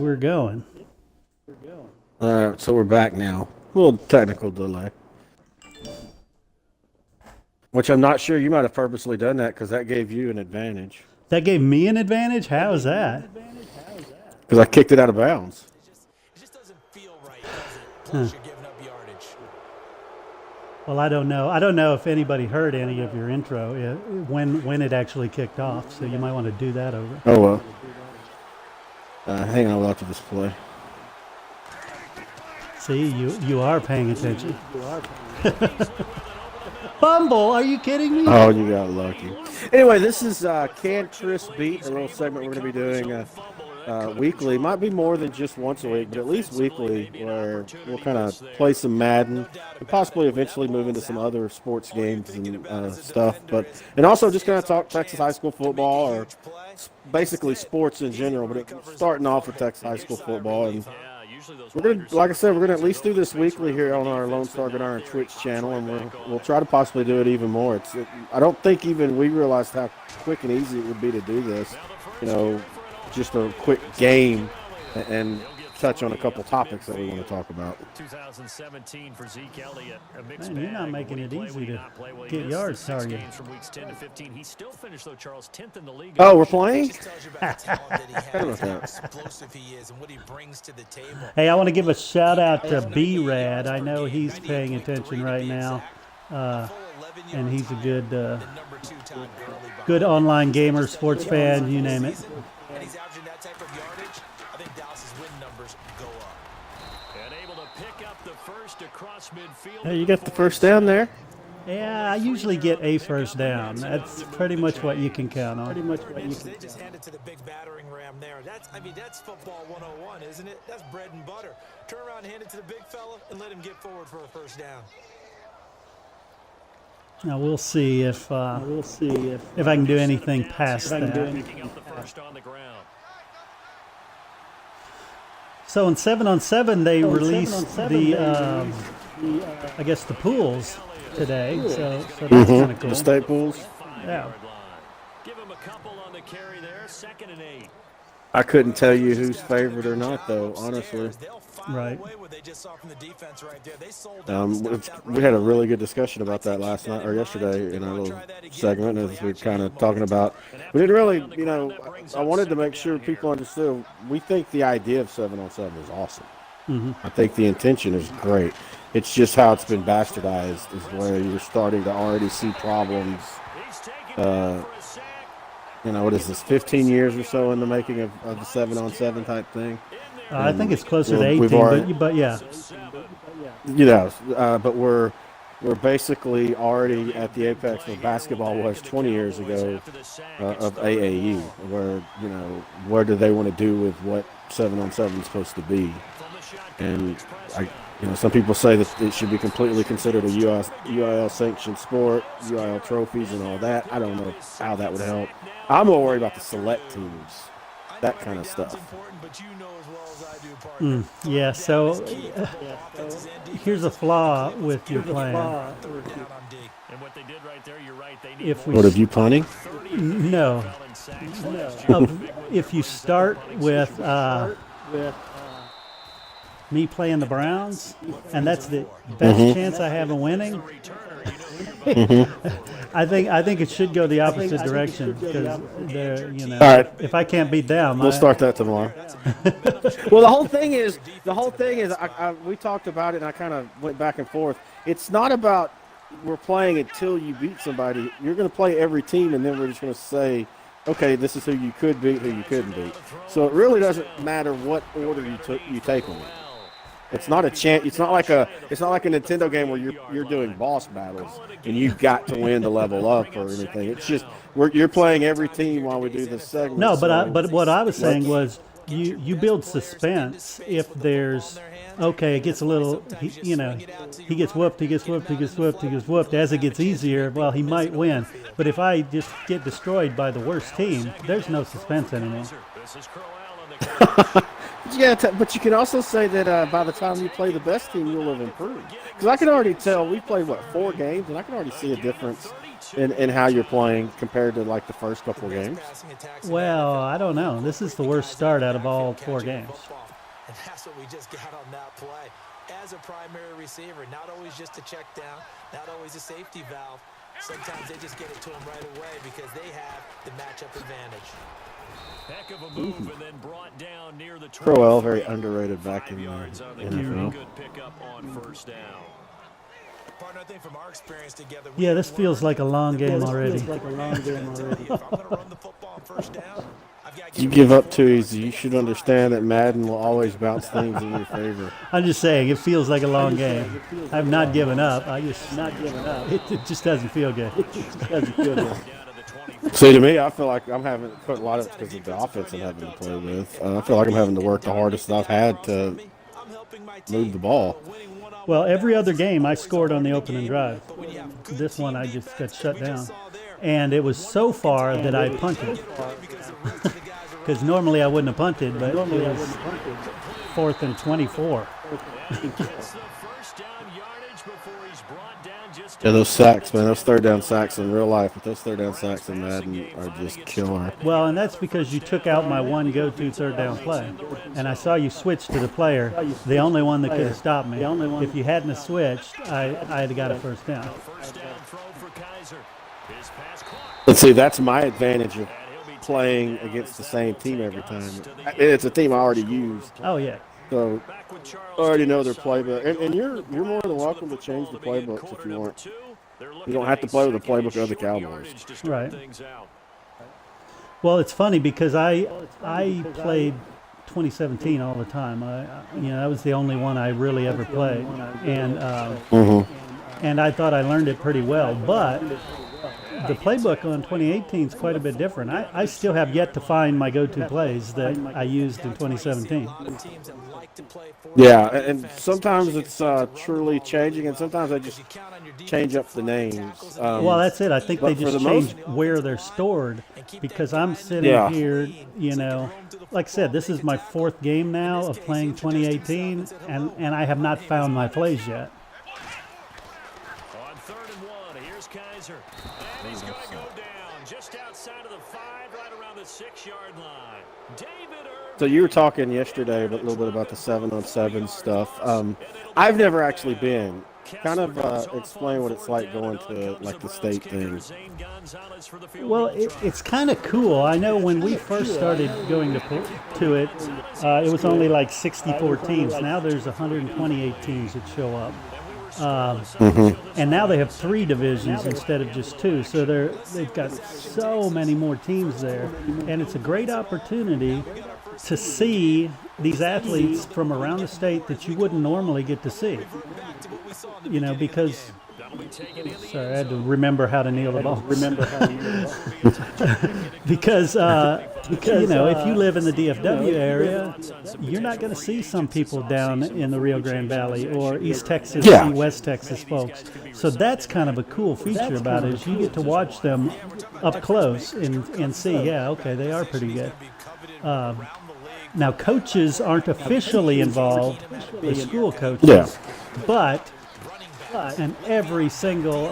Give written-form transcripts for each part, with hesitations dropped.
we're going. All right, so we're back now. A little technical delay. Which I'm not sure you might have purposely done that because that gave you an advantage. That gave me an advantage? How is that? Because I kicked it out of bounds. It just doesn't feel right, does it? Plus, you're giving up yardage. Well, I don't know. I don't know if anybody heard any of your intro when it actually kicked off, so you might want to do that over. Oh, well. Hang on, we'll have to this play. See, you are paying attention. Bumble, are you kidding me? Oh, you got lucky. Anyway, this is Can Chris Beat, a little segment we're going to be doing weekly. Might be more than just once a week, but at least weekly, where we'll kind of play some Madden and possibly eventually move into some other sports games and stuff. And also just kind of talk Texas high school football or basically sports in general, but starting off with Texas high school football. And we're gonna, like I said, we're gonna at least do this weekly here on our Lone Star Gridiron Twitch channel, and we'll try to possibly do it even more. I don't think even we realized how quick and easy it would be to do this. You know, just a quick game and touch on a couple topics that we want to talk about. 2017 for Zeke Elliott. Man, you're not making it easy to get yards, are you? From weeks 10 to 15. He still finished though, Charles, 10th in the league. Oh, we're playing? Hey, I want to give a shout out to B-Rad. I know he's paying attention right now, and he's a good online gamer, sports fan, you name it. And he's averaging that type of yardage. I think Dallas's win numbers go up. And able to pick up the first across midfield. Hey, you got the first down there? Yeah, I usually get a first down. That's pretty much what you can count on. They just handed to the big battering ram there. That's football 101, isn't it? That's bread and butter. Turn around, hand it to the big fella, and let him get forward for a first down. Now we'll see if I can do anything past that. So in 7-on-7 they released the I guess the pools today. So that's kind of cool. The state pools. Yeah. Give him a couple on the carry there. 2nd and 8. I couldn't tell you who's favored or not, though, honestly. Right. We had a really good discussion about that last night or yesterday in our little segment as we were kind of talking about. We didn't really, I wanted to make sure people understood. We think the idea of 7-on-7 is awesome. Mm-hmm. I think the intention is great. It's just how it's been bastardized is where you're starting to already see problems. What is this, 15 years or so in the making of the 7-on-7 type thing? I think it's closer to 18, but yeah. But we're basically already at the apex where basketball was 20 years ago of AAU, where do they want to do with what 7-on-7 is supposed to be? And some people say that it should be completely considered a UIL-sanctioned sport, UIL trophies and all that. I don't know how that would help. I'm more worried about the select teams, that kind of stuff. Yeah, so here's a flaw with your plan. What, have you punting? No. If you start with me playing the Browns, and that's the best chance I have of winning, I think it should go the opposite direction because right. If I can't beat them, we'll start that tomorrow. Well, the whole thing is, we talked about it, and I kind of went back and forth. It's not about we're playing until you beat somebody. You're going to play every team, and then we're just going to say, okay, this is who you could beat, who you couldn't beat. So it really doesn't matter what order you take them in. It's not a chance. It's not like a Nintendo game where you're doing boss battles and you've got to win to level up or anything. It's just you're playing every team while we do this segment. No, but what I was saying was you build suspense if there's it gets a little he gets whooped as it gets easier. Well, he might win, but if I just get destroyed by the worst team, there's no suspense anymore. Yeah, but you can also say that by the time you play the best team, you'll have improved. Because I can already tell, we played, 4 games, and I can already see a difference in how you're playing compared to like the first couple of games? Well, I don't know. This is the worst start out of all 4 games. And that's what we just got on that play. As a primary receiver, not always just a check down, not always a safety valve. Sometimes they just get it to them right away because they have the matchup advantage. Heck of a move and then brought down near the Crowell, very underrated back in the NFL. Good pickup on first down. Partner, I think from our experience together, Yeah, this feels like a long game already. if I'm going to run the football on first down, I've got to You give up too easy. You should understand that Madden will always bounce things in your favor. I'm just saying, it feels like a long game. I've not given up. It just doesn't feel good. See, to me, I feel like I'm having put a lot of because of the offense I'm having to play with. I feel like I'm having to work the hardest I've had to move the ball. Well, every other game I scored on the opening drive. This one I just got shut down. And it was so far that I punted. Because normally I wouldn't have punted, but it was 4th and 24. Yeah, those sacks, man, those third down sacks in real life, but those third down sacks in Madden are just killer. Well, and that's because you took out my one go-to third down play. And I saw you switch to the player, the only one that could have stopped me. If you hadn't have switched, I'd have got a first down. But see, that's my advantage of playing against the same team every time. It's a team I already used. Oh, yeah. So I already know their playbook. And you're more than welcome to change the playbooks if you want. You don't have to play with the playbook of the Cowboys. Right. Well, it's funny because I played 2017 all the time. That was the only one I really ever played. And and I thought I learned it pretty well. But the playbook on 2018 is quite a bit different. I still have yet to find my go-to plays that I used in 2017. Yeah, and sometimes it's truly changing, and sometimes I just change up the names. Well, that's it. I think they just change where they're stored because I'm sitting here, like I said, this is my 4th game now of playing 2018, and I have not found my plays yet. On 3rd and 1, here's Kaiser. And he's going to go down just outside of the 5, right around the 6-yard line. David Irving. So you were talking yesterday a little bit about the 7-on-7 stuff. I've never actually been. Kind of explain what it's like going to like the state thing. Well, it's kind of cool. I know when we first started going to it, it was only like 64 teams. Now there's 128 teams that show up. And now they have 3 divisions instead of just 2. So they've got so many more teams there. And it's a great opportunity to see these athletes from around the state that you wouldn't normally get to see. Because sorry, I had to remember how to kneel the ball. Because if you live in the DFW area, you're not going to see some people down in the Rio Grande Valley or East Texas, West Texas folks. So that's kind of a cool feature about it is you get to watch them up close and see, okay, they are pretty good. Now, coaches aren't officially involved, the school coaches, but and every single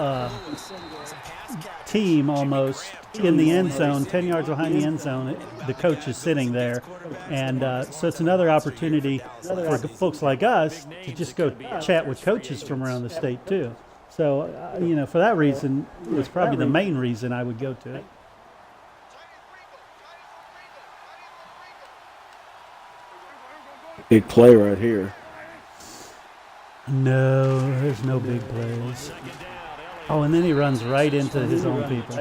team almost in the end zone, 10 yards behind the end zone, the coach is sitting there. And so it's another opportunity for folks like us to just go chat with coaches from around the state, too. So, for that reason, it's probably the main reason I would go to it. Big play right here. No, there's no big plays. Oh, and then he runs right into his own people.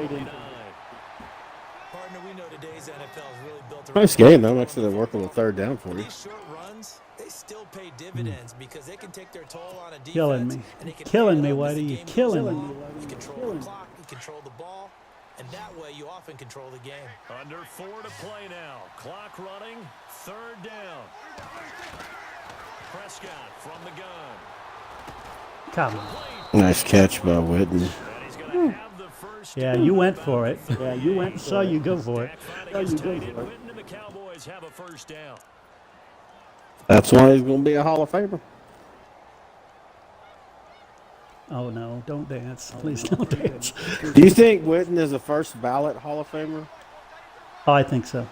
Nice game, though. Actually, they're working with 3rd down for you. Killing me. Killing me, Whitey. You're killing me. You control the clock, you control the ball, and that way you often control the game. Under 4 to play now. Clock running. 3rd down. Prescott from the gun. Come on. Nice catch by Whitten. Yeah, you went for it. Saw you go for it. The Cowboys have a 1st down. That's why he's going to be a Hall of Famer. Oh no, don't dance. Please don't dance. Do you think Witten is a first ballot Hall of Famer? Oh, I think so.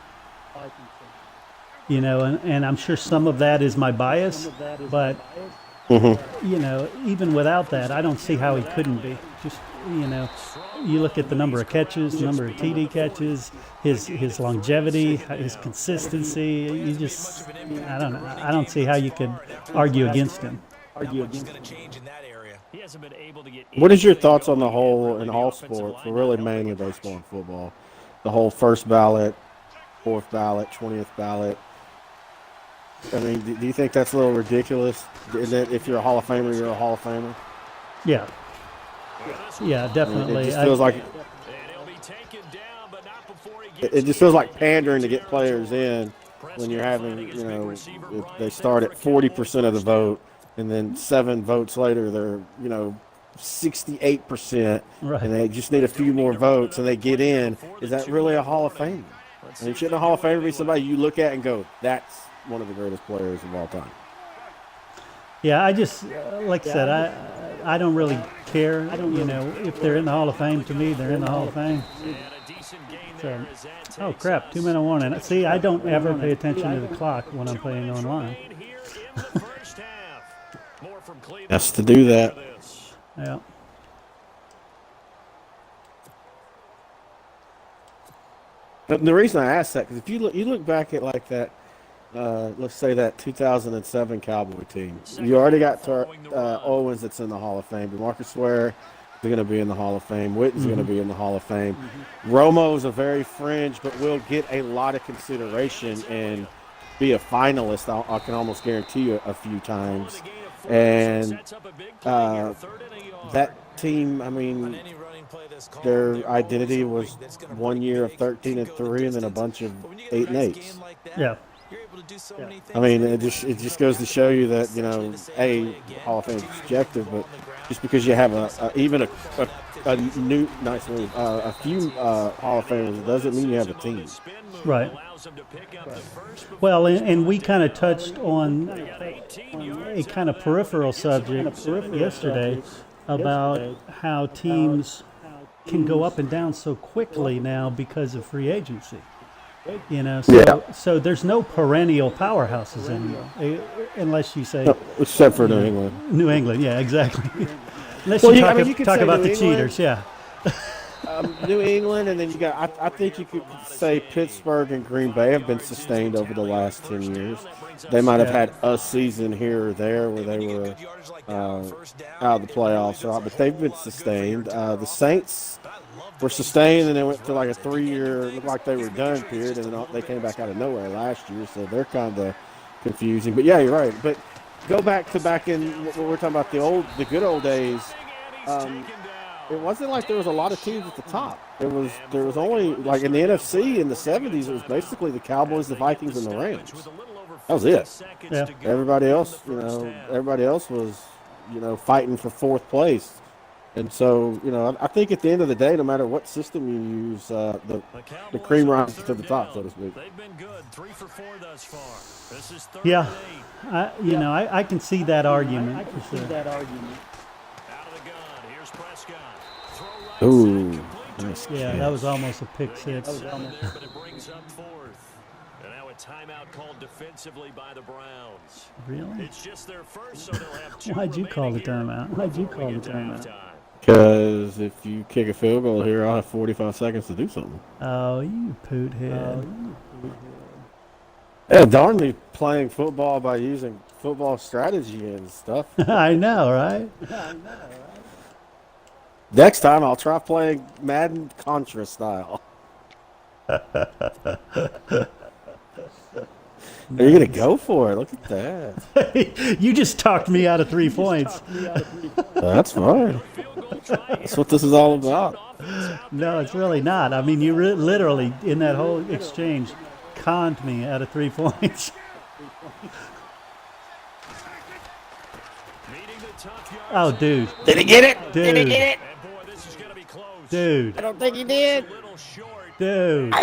You know, and I'm sure some of that is my bias, but you know, even without that, I don't see how he couldn't be. Just, you know, you look at the number of catches, the number of TD catches, his longevity, his consistency. You just, I don't know. I don't see how you could argue against him. What is your thoughts on the whole in all sports, but really mainly baseball and football, the whole first ballot, fourth ballot, 20th ballot? I mean, do you think that's a little ridiculous? That if you're a Hall of Famer, you're a Hall of Famer? Yeah. Yeah, definitely. I mean, it just feels like it just feels like pandering to get players in when you're having, you know, they start at 40% of the vote, and then 7 votes later they're, you know, 68%, Right. and they just need a few more votes and they get in. Is that really a Hall of Famer? I mean, shouldn't a Hall of Famer be somebody you look at and go, that's one of the greatest players of all time? Yeah, I just, like I said, I don't really care. You know, if they're in the Hall of Fame, to me, they're in the Hall of Fame. So, oh, crap, 2-minute warning. See, I don't ever pay attention to the clock when I'm playing online. Has to do that. Yeah. But the reason I asked that, because if you look back at like that, let's say that 2007 Cowboy team, you already got Owens that's in the Hall of Fame. DeMarcus Ware is going to be in the Hall of Fame. Witten's going to be in the Hall of Fame. Romo's a very fringe, but will get a lot of consideration and be a finalist. I can almost guarantee you a few times. And that team, I mean, their identity was 1 year of 13-3, and then a bunch of 8-8s. Yeah. I mean, it just goes to show you that, you know, Hall of Fame is subjective, but just because you have a new nice move, a few Hall of Famers, it doesn't mean you have a team. Right. Well, and we kind of touched on a kind of peripheral subject yesterday about how teams can go up and down so quickly now because of free agency. You know, so there's no perennial powerhouses anymore, unless you say, except for New England. New England, yeah, exactly. Unless Well, you could talk say about New the England, cheaters, yeah. New England, and then you got. I think you could say Pittsburgh and Green Bay have been sustained over the last 10 years. They might have had a season here or there where they were out of the playoffs, but they've been sustained. The Saints were sustained, and they went to like a 3-year, looked like they were done period, and then they came back out of nowhere last year, so they're kind of confusing. But yeah, you're right. But go back in what we're talking about, the good old days. It wasn't like there was a lot of teams at the top. There was only, like in the NFC in the 70s, it was basically the Cowboys, the Vikings, and the Rams. That was it. Yeah. Everybody else was, fighting for fourth place. And so, I think at the end of the day, no matter what system you use, the cream rises to the top, so to speak. They've been good, 3 for 4 thus far. This is third Yeah, and 8. I can see that argument. Out of the gun, here's Prescott. Throw right Ooh, side, complete nice to Yeah, catch. that was almost a pick six. but it brings up fourth. And now a timeout called defensively by the Browns. Really? It's just their first, so they'll have 2 Why'd you call the remaining here timeout? Why'd you before call we the get to timeout? halftime. Because if you kick a field goal here, I'll have 45 seconds to do something. Oh, you poot head. Yeah, darn me playing football by using football strategy and stuff. I know, right? Next time, I'll try playing Madden Contra style. Are you going to go for it? Look at that. You just talked me out of 3 points. That's fine. That's what this is all about. No, it's really not. I mean, you literally, in that whole exchange, conned me out of 3 points. Oh, dude. Did he get it? Dude. Did he get it? And boy, this is going to be close. Dude. I don't think he did. A little short. Dude.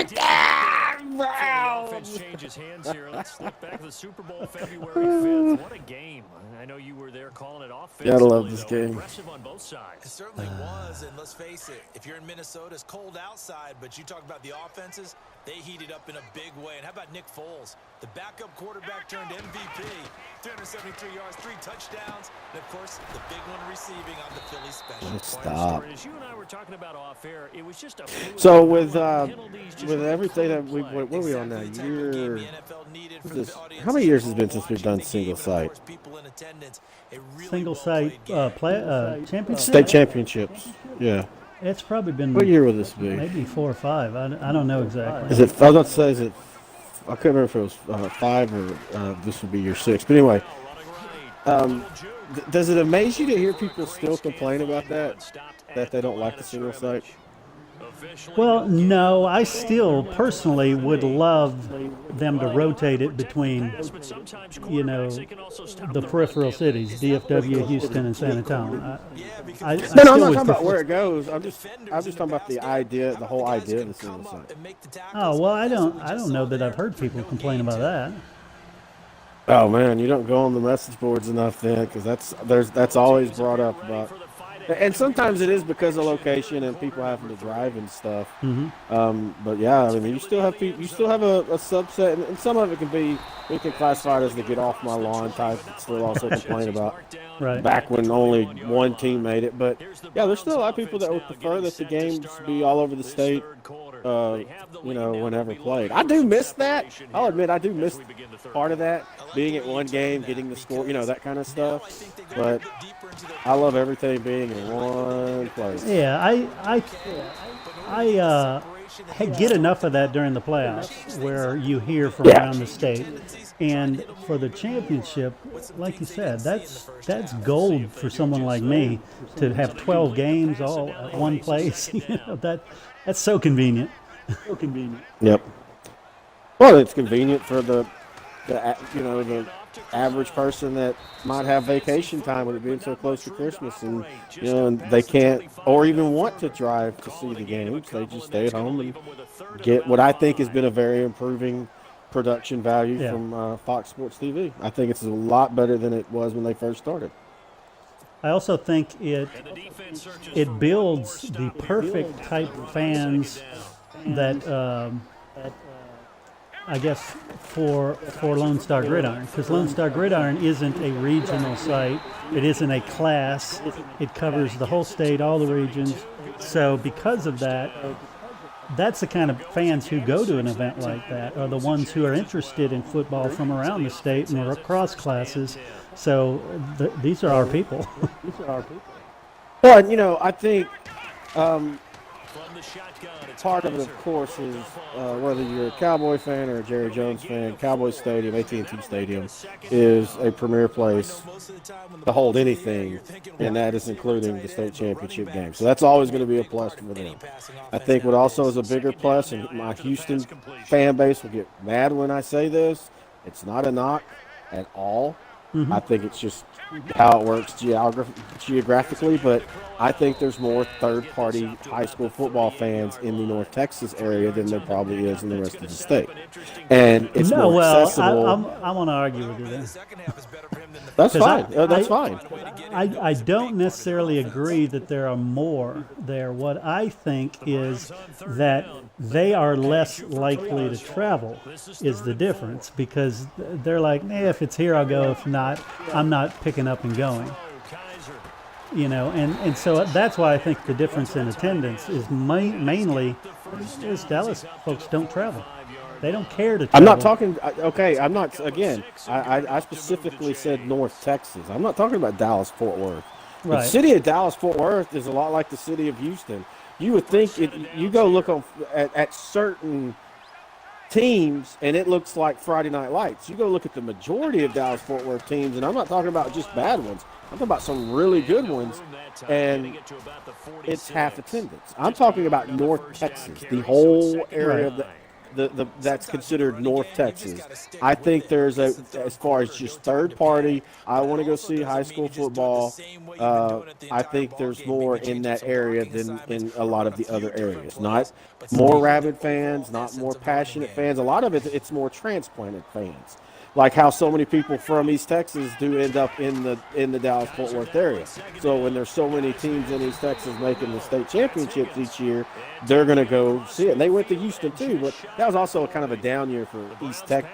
offense changes hands here. Let's look back at the Super Bowl February 5th. What a game. I know you were there calling it offensively. Gotta love this game. Impressive on both sides. It certainly was, and let's face it, if you're in Minnesota, it's cold outside, but you talk about the offenses, they heated up in a big way. And how about Nick Foles, the backup quarterback turned MVP, 373 yards, 3 touchdowns, and of course, the big one receiving on the Philly special. Stop. As you and I were talking about off air, it was just a So with everything that what are we on now? Year. How many years has it been since we've done single site? Single site championship. State championships. Yeah. It's probably been. What year will this be? Maybe 4 or 5. I don't know exactly. Is it? I was about to say, is it? I couldn't remember if it was 5 or this would be year 6. But anyway, does it amaze you to hear people still complain about that they don't like the single site? Well, no, I still personally would love them to rotate it between, the peripheral cities, DFW, Houston, and San Antonio. No, I'm not talking about where it goes. I'm just talking about the idea, the whole idea of the single site. Oh well, I don't know that I've heard people complain about that. Oh man, you don't go on the message boards enough then, because that's always brought up about. And sometimes it is because of location and people having to drive and stuff. Mm-hmm. But yeah, I mean, you still have a subset, and some of it can be we can classify it as the get off my lawn type. Still also complain about back when only one team made it. But yeah, there's still a lot of people that would prefer that the games be all over the state. Whenever played, I do miss that. I'll admit I do miss part of that, being at one game, getting the score, that kind of stuff. But I love everything being in one place. Yeah, I get enough of that during the playoffs, where you hear from around the state, and for the championship, like you said, that's gold for someone like me to have 12 games all at one place. That's so convenient. Yep. Well, it's convenient for the average person that might have vacation time with it being so close to Christmas, and and they can't or even want to drive to see the games. They just stay at home and get what I think has been a very improving production value from Fox Sports TV. I think it's a lot better than it was when they first started. I also think it builds the perfect type of fans that I guess for Lone Star Gridiron, because Lone Star Gridiron isn't a regional site. It isn't a class. It covers the whole state, all the regions. So because of that, that's the kind of fans who go to an event like that are the ones who are interested in football from around the state and are across classes. So these are our people. Well, I think part of it, of course, is whether you're a Cowboy fan or a Jerry Jones fan, Cowboy Stadium, AT&T Stadium, is a premier place to hold anything, and that is including the state championship game. So that's always going to be a plus for them. I think what also is a bigger plus, and my Houston fan base will get mad when I say this, it's not a knock at all. Mm-hmm. I think it's just how it works geographically, but I think there's more third-party high school football fans in the North Texas area than there probably is in the rest of the state. And it's more accessible. I want to argue with you there. That's fine. That's fine. I don't necessarily agree that there are more there. What I think is that they are less likely to travel is the difference, because they're like, if it's here, I'll go. If not, I'm not picking up and going. And so that's why I think the difference in attendance is mainly is Dallas folks don't travel. They don't care to travel. I'm not talking, okay, I'm not, again, I specifically said North Texas. I'm not talking about Dallas-Fort Worth. Right. The city of Dallas-Fort Worth is a lot like the city of Houston. You would think, you go look at certain teams, and it looks like Friday Night Lights. You go look at the majority of Dallas-Fort Worth teams, and I'm not talking about just bad ones. I'm talking about some really good ones, and it's half attendance. I'm talking about North Texas, the whole area of that's considered North Texas. I think there's as far as just third party. I want to go see high school football. I think there's more in that area than in a lot of the other areas. Not more rabid fans, not more passionate fans. A lot of it's more transplanted fans. Like how so many people from East Texas do end up in the Dallas-Fort Worth area. So when there's so many teams in East Texas making the state championships each year, they're going to go see it. And they went to Houston too, but that was also kind of a down year for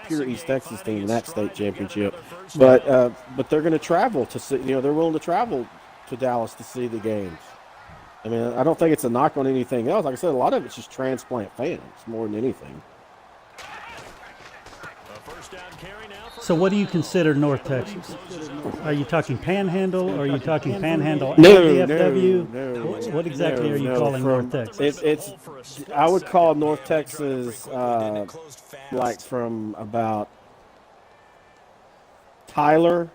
pure East Texas team in that state championship. But they're going to travel to see. They're willing to travel to Dallas to see the games. I mean, I don't think it's a knock on anything else. Like I said, a lot of it's just transplant fans more than anything. So what do you consider North Texas? Are you talking Panhandle, or are you talking Panhandle and No, DFW? no. What exactly are you calling North Texas? It's I would call North Texas like from about Tyler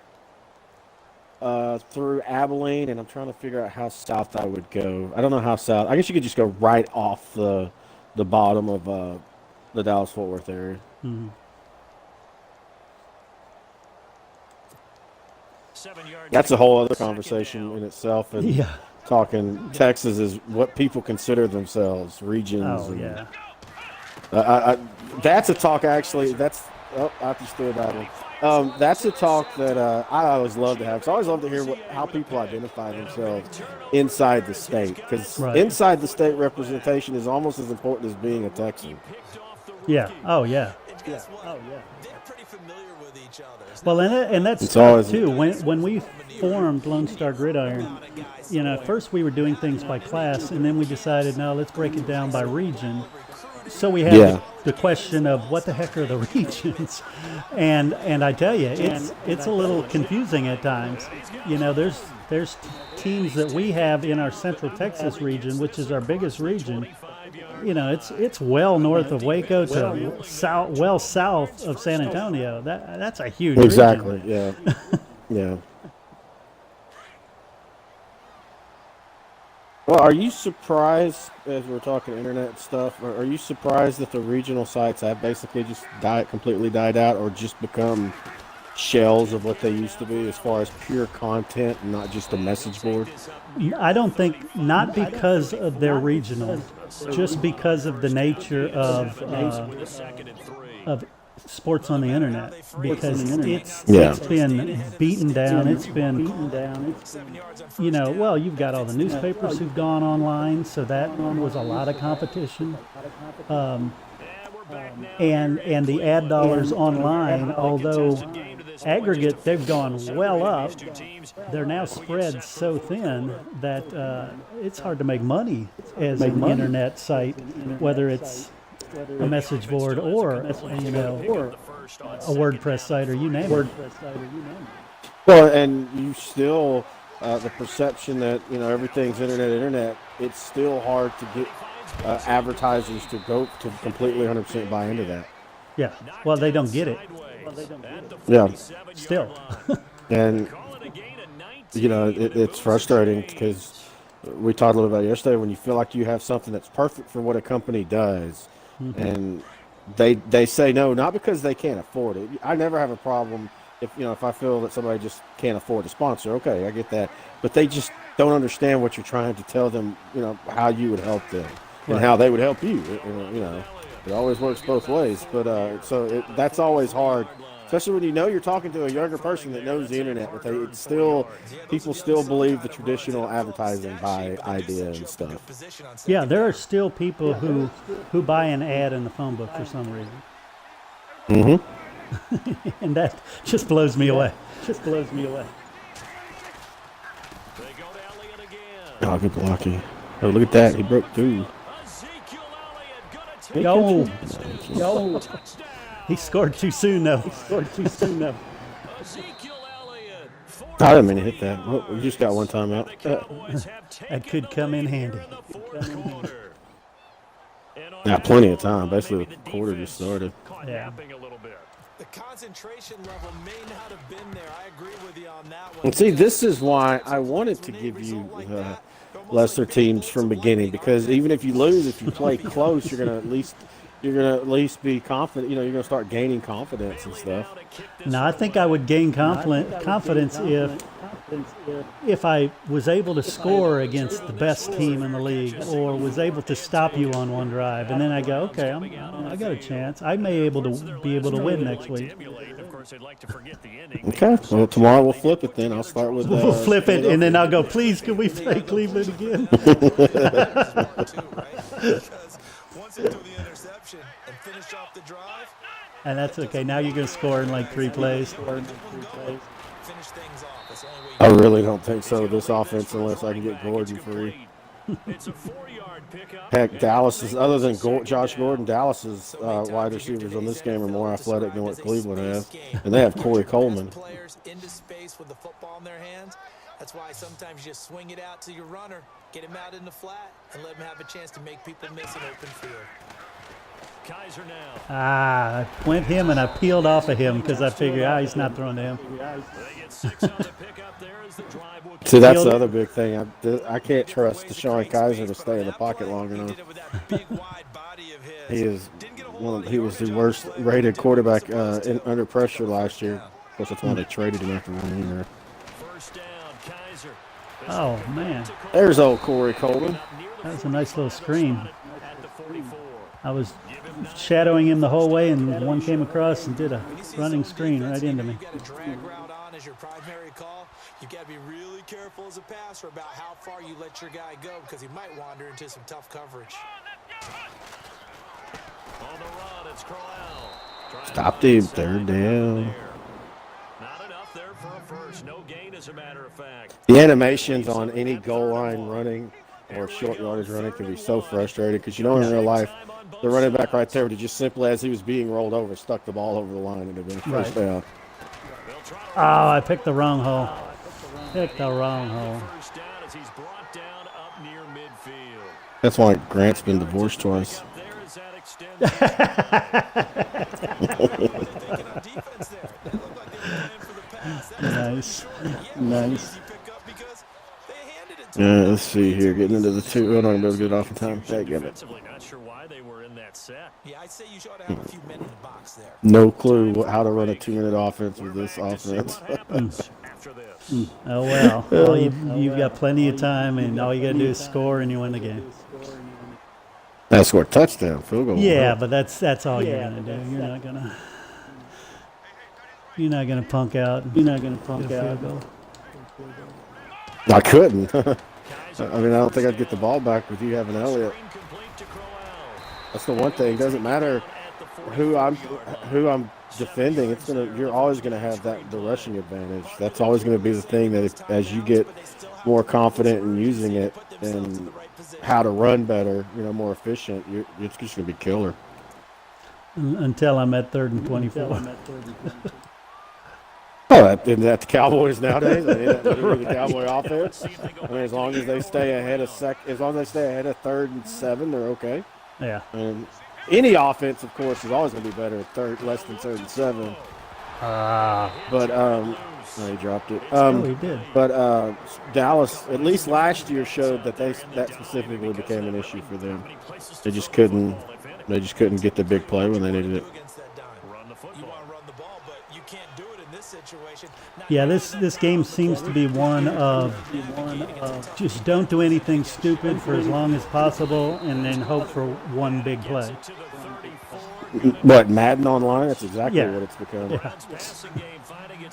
through Abilene, and I'm trying to figure out how south I would go. I don't know how south. I guess you could just go right off the bottom of the Dallas-Fort Worth area. Mm-hmm. That's a whole other conversation in itself. And Yeah. talking Texas is what people consider themselves, regions. Oh, yeah. That's a talk, actually. I just threw that one. That's a talk that I always love to have. So I always love to hear how people identify themselves inside the state. Because inside the state representation is almost as important as being a Texan. Yeah. Oh, yeah. They're pretty familiar with each other. Well, and that's tough too. When we formed Lone Star Gridiron, at first we were doing things by class, and then we decided, no, let's break it down by region. So we had the question of what the heck are the regions, and I tell you, it's a little confusing at times. There's teams that we have in our Central Texas region, which is our biggest region. It's well north of Waco to south of San Antonio. That's a huge Exactly. region. Yeah. Yeah. Well, are you surprised, as we're talking internet stuff, are you surprised that the regional sites have basically just completely died out, or just become shells of what they used to be as far as pure content and not just a message board? I don't think, not because of their regional, just because of the nature of sports on the internet, because it's been beaten down. It's been, you've got all the newspapers who've gone online, so that was a lot of competition. And the ad dollars online, although aggregate they've gone well up, they're now spread so thin that it's hard to make money as an internet site, whether it's a message board or a WordPress site, or you name it. Well, and you still the perception that everything's internet. It's still hard to get advertisers to go to completely 100% buy into that. Yeah. Well, they don't get it. Yeah. Still. And it's frustrating because we talked a little about it yesterday. When you feel like you have something that's perfect for what a company does, and they say no, not because they can't afford it. I never have a problem if I feel that somebody just can't afford to sponsor. Okay, I get that, but they just don't understand what you're trying to tell them. How you would help them and how they would help you. It always works both ways, but that's always hard. Especially when you're talking to a younger person that knows the internet, but people still believe the traditional advertising buy idea and stuff. Yeah, there are still people who buy an ad in the phone book for some reason. Mm-hmm. And that just blows me away. Oh, good blocking. Oh, look at that. He broke through. Yo. He scored too soon, though. I didn't mean to hit that. Oh, we just got one timeout. That could come in handy. Got plenty of time. Basically, the quarter just started. Yeah. The concentration level may not have been there. I agree with you on that one. And see, this is why I wanted to give you lesser teams from beginning, because even if you lose, if you play close, you're going to at least you're gonna at least be confident. You're gonna start gaining confidence and stuff. Now, I think I would gain confidence if I was able to score against the best team in the league, or was able to stop you on one drive, and then I go, okay, I got a chance. I may be able to win next week. Okay, well tomorrow we'll flip it then. I'll start with We'll flip it, and then I'll go, please, can we play Cleveland again? Once they do the interception and finish off the drive, And that's okay. Now you're going to score in like 3 plays. finish things off. That's the only way I really don't think so. This offense, unless I can get Gordon free. It's a 4-yard pickup. Heck, Dallas is, other than Josh Gordon, Dallas's wide receivers on this game are more athletic than what Cleveland has, and they have Corey Coleman. Players into space with the football in their hands. That's why sometimes you just swing it out to your runner, get him out in the flat, and let him have a chance to make people miss an open field. Kaiser now. I went him and I peeled off of him because I figured, he's not throwing to him. They get 6 on the pickup there as the drive will See, that's the other big thing. I can't trust Deshaun Kaiser to stay in the pocket long enough. He was the worst rated quarterback under pressure last year. Of course, that's why they traded him after 1 year. First down, Kaiser. Oh, man. There's old Corey Coleman. That was a nice little screen. At the 44. I was shadowing him the whole way, and one came across and did a running screen right into me. You've got a drag route on as your primary call. You've got to be really careful as a passer about how far you let your guy go, because he might wander into some tough coverage. On the run, it's Crowell. Stopped him, third down. Not enough there for a first. No gain, as a matter of fact. The animations on any goal line running or short yardage running can be so frustrating because in real life, the running back right there would just simply, as he was being rolled over, stuck the ball over the line and it would have been first down. Oh, I picked the wrong hole. Picked the wrong hole. First down as he's brought down up near midfield. That's why Grant's been divorced twice. There is that extended. Nice. Nice. Let's see here. Getting into the 2. Oh, no, I'm going to get off in time. Thank you. Defensively, not sure why they were in that set. Yeah, I'd say you should have a few men in the box there. No clue how to run a 2-minute offense with this offense. After this. Oh, well. Well, you've got plenty of time, and all you got to do is score, and you win the game. That's scored a touchdown, field goal. Yeah, but that's all you're going to do. You're not gonna punk out. You're not gonna punk out. I couldn't. I don't think I'd get the ball back with you having Elliott. That's the one thing. It doesn't matter who I'm defending. You're always gonna have the rushing advantage. That's always gonna be the thing that as you get more confident in using it and how to run better, more efficient, it's just gonna be killer. Until I'm at 3rd and 24. Oh, isn't that the Cowboys nowadays? That's literally the Cowboy offense. As long as they stay ahead of 3rd and 7, they're okay. Yeah. And any offense, of course, is always going to be better at less than 3rd and 7. But he dropped it. He did. But Dallas, at least last year, showed that that specifically became an issue for them. They just couldn't get the big play when they needed it. Yeah, this game seems to be one of just don't do anything stupid for as long as possible and then hope for one big play. What, Madden Online? That's exactly what it's become. Yeah.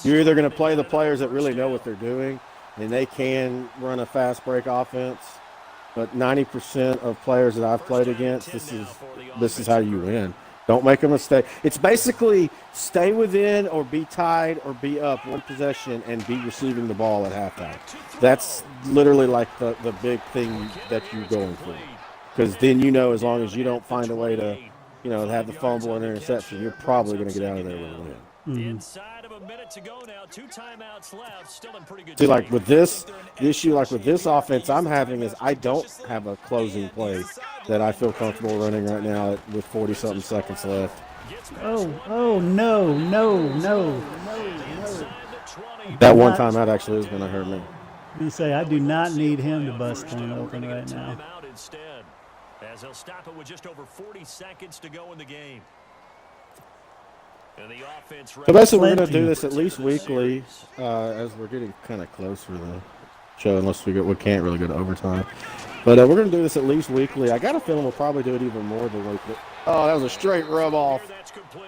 You're either going to play the players that really know what they're doing and they can run a fast break offense, but 90% of players that I've played against, this is how you win. Don't make a mistake. It's basically stay within or be tied or be up one possession and be receiving the ball at halftime. That's literally like the big thing that you're going for. Because then as long as you don't find a way to, have the fumble and interception, you're probably going to get out of there with a win. Inside of a minute to go now, 2 timeouts left, still in pretty good See, shape. like with the issue with this offense I'm having is I don't have a closing play that I feel comfortable running right now with 40-something seconds left. Oh, no. That one timeout actually is going to hurt me. You say I do not need him to bust one open right now. as they'll stop it with just over 40 seconds to go in the game. And the offense So basically, we're going to Plenty. do this at least weekly as we're getting kind of close for the show, unless we can't really go to overtime. But we're going to do this at least weekly. I got a feeling we'll probably do it even more than weekly. Oh, that was a straight rub off. That's complete.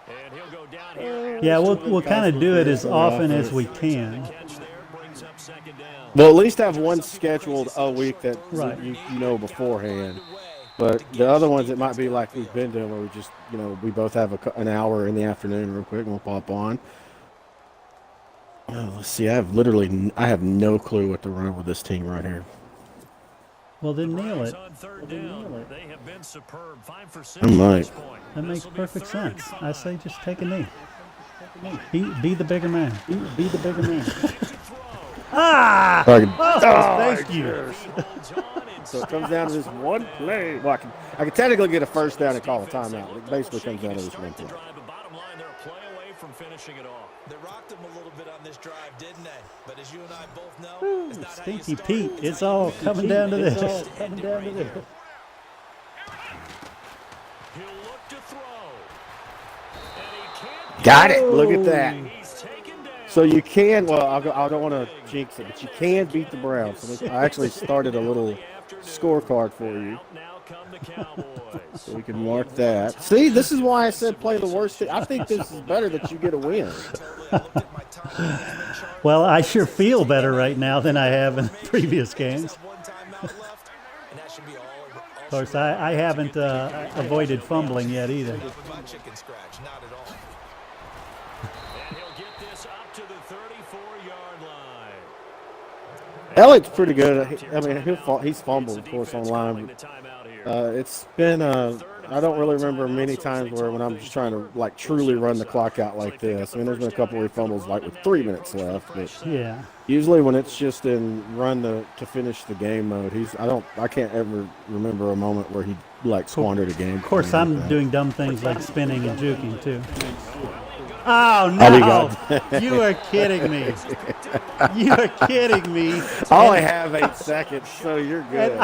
And he'll go down here. Yeah, we'll kind of do it as often as we can. Catch there brings up second down. We'll at least have one scheduled a week that Right. you know beforehand. But the other ones, it might be like we've been doing, where we just, we both have an hour in the afternoon real quick, and we'll pop on. Oh, let's see. I have no clue what to run with this team right here. Well, then kneel it. On third down, they have been superb. 5 for 6 I might. at this point. That makes This will be perfect third and sense. 5. I say just take a knee. Be the bigger man. Be the bigger man. Ah! Thank you. Holds on and So it comes down to this one play. Well, I can technically get a first down and call a timeout. It basically comes down to this one play. drive, but bottom line, they're a play away from finishing it off. They rocked him a little bit on this drive, didn't they? But as you and I both know, it's not how you Stinky start, Pete. it's It's how you all finish. coming down to this. He'll look to throw. And he can't Got it. Look at that. He's taken down. So you can, well, I don't want to jinx it, but you can beat the Browns. So I actually started a little scorecard for you, Out now come the Cowboys. so we can mark that. See, this is why I said play the worst team. I think this is better that you get a win. Well, I sure feel better right now than I have in previous games. One timeout left, and that should be all. Of course, I haven't avoided fumbling yet either. About chicken scratch, not at all. And he'll get this up to the 34-yard line. Elliott's pretty good. I mean, he's fumbled, of course, online. The timeout here. It's been, I don't really remember many times when I'm just trying to, truly run the clock out like this. I mean, there's been a couple where he fumbles, with 3 minutes left. But Yeah. usually when it's just in run to finish the game mode, I can't ever remember a moment where he, squandered a game. Of course, I'm doing dumb things like spinning and juking too. Oh I'll be no! gone. You are kidding me! You are kidding me! I only have 8 seconds, so you're good. And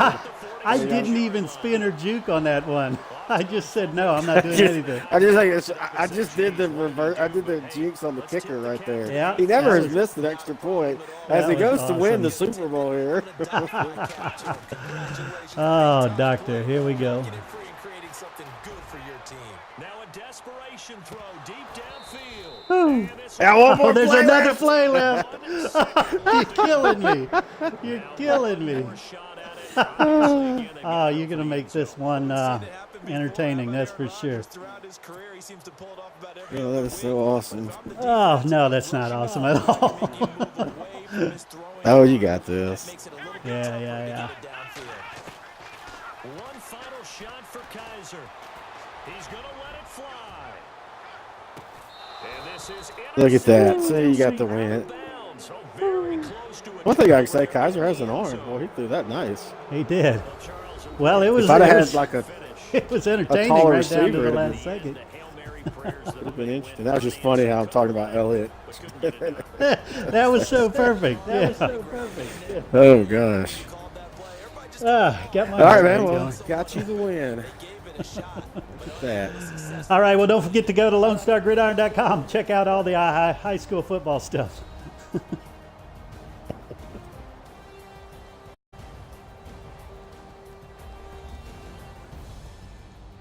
I didn't even spin or juke on that one. I just said no. I'm not doing anything. I just did the reverse. I did the jinx on the kicker right there. Yeah, He never that has was- missed an extra point as that he was goes to win the awesome. Super Bowl here. Oh, doctor, here we go. Get it free and creating something good for your team. Now a desperation throw deep downfield. Whew. And this Now one more Oh, there's play another left. play left. You're killing me. You're killing me. shot at it. Oh, you're gonna make this one entertaining. That's for sure. Throughout his career, he seems to pull it off about every Oh, that is so awesome. Oh no, that's not awesome at all. away from his throwing. Oh, you got this. Makes it a little bit Yeah, yeah, yeah. downfield. One final shot for Kaiser. He's going to let it fly. And this is Look at that. See, you got the win. bounds. So very close to it. One thing I can say, Kaiser has an arm. Boy, he threw that nice. He did. Well, it was. If I'd It have was, had it was entertaining taller right down to receiver, the it'd last be- second. Hail Mary prayers that Would have been interesting. That was just funny how I'm talking about Elliott. That was so perfect. Yeah. Oh gosh. Got my All right, heart man. rate Well, going. got you the win. Look at that. All right. Well, don't forget to go to LoneStarGridiron.com. Check out all the high school football stuff.